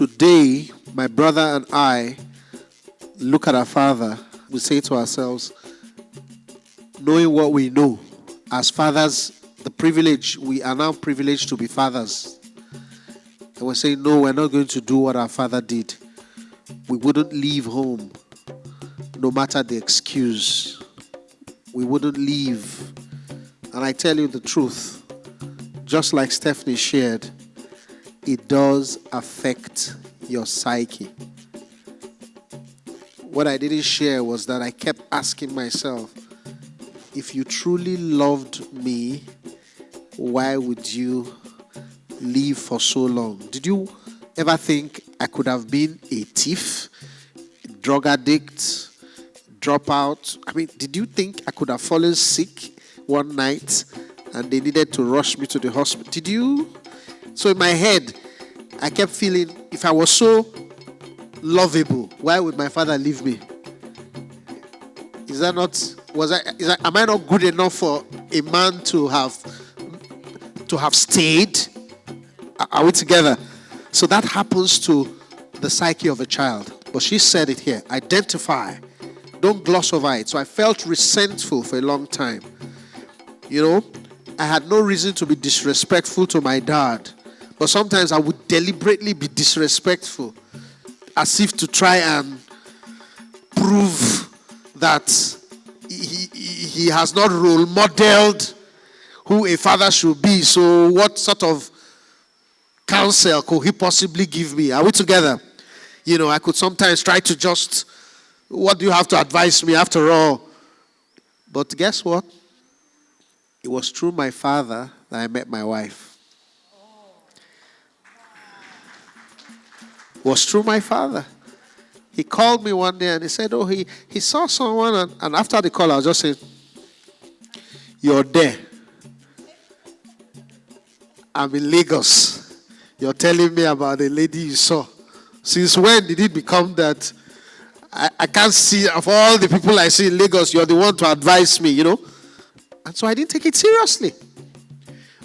today, my brother and I look at our father, we say to ourselves, knowing what we know, as fathers, the privilege, we are now privileged to be fathers. And we're saying, no, we're not going to do what our father did. We wouldn't leave home, no matter the excuse. We wouldn't leave. And I tell you the truth, just like Stephanie shared, it does affect your psyche. What I didn't share was that I kept asking myself, if you truly loved me, why would you leave for so long? Did you ever think I could have been a thief, drug addict, dropout? I mean, did you think I could have fallen sick one night and they needed to rush me to the hospital? Did you? So in my head, I kept feeling, if I was so lovable, why would my father leave me? Am I not good enough for a man to have stayed? Are we together? So that happens to the psyche of a child. But she said it here. Identify. Don't gloss over it. So I felt resentful for a long time. You know, I had no reason to be disrespectful to my dad. But sometimes I would deliberately be disrespectful, as if to try and prove that he has not role modeled who a father should be. So what sort of counsel could he possibly give me? Are we together? You know, I could sometimes try to just, what do you have to advise me after all? But guess what? It was through my father that I met my wife. It was through my father. He called me one day and he said, oh, he saw someone. And after the call, I was just saying, you're there. I'm in Lagos. You're telling me about the lady you saw. Since when did it become that? I can't see, of all the people I see in Lagos, you're the one to advise me, you know. And so I didn't take it seriously.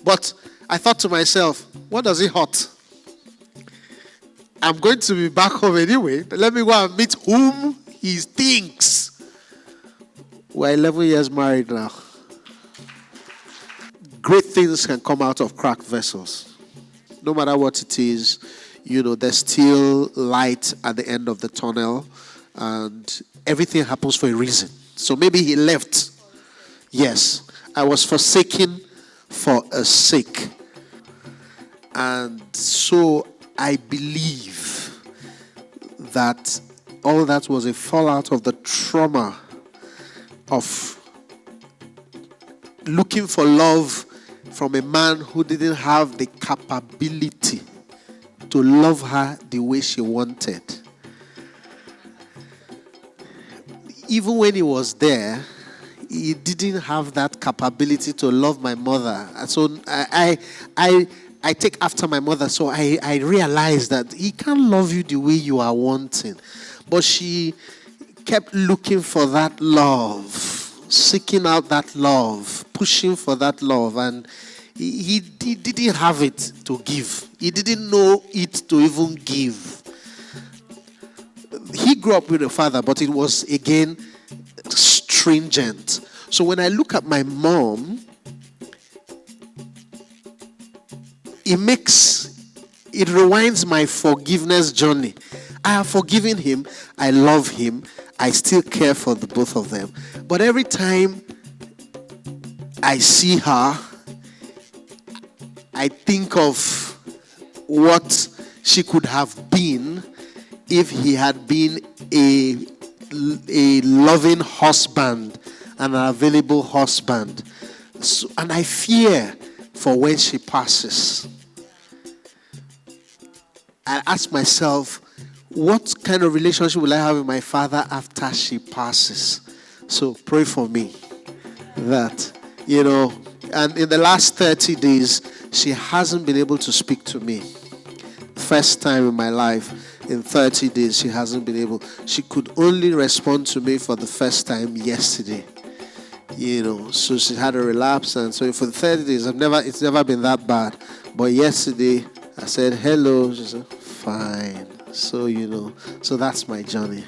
But I thought to myself, what does it hurt? I'm going to be back home anyway. Let me go and meet whom he thinks. We're 11 years married now. Great things can come out of cracked vessels. No matter what it is, you know, there's still light at the end of the tunnel. And everything happens for a reason. So maybe he left. Yes, I was forsaken for a sake. And so I believe that all that was a fallout of the trauma of looking for love from a man who didn't have the capability to love her the way she wanted. Even when he was there, he didn't have that capability to love my mother. And so I take after my mother, so I realized that he can't love you the way you are wanting. But she kept looking for that love, seeking out that love, pushing for that love, and he didn't have it to give. He didn't know it to even give. He grew up with a father, but it was, again, stringent. So when I look at my mom, it rewinds my forgiveness journey. I have forgiven him. I love him. I still care for the both of them. But every time I see her, I think of what she could have been if he had been a loving husband, an available husband. So, and I fear for when she passes. I ask myself, what kind of relationship will I have with my father after she passes? So pray for me that, you know, and in the last 30 days, she hasn't been able to speak to me. First time in my life, in 30 days, she hasn't been able. She could only respond to me for the first time yesterday. You know, so she had a relapse, and so for the 30 days, it's never been that bad. But yesterday, I said, hello. She said, fine. So, so that's my journey.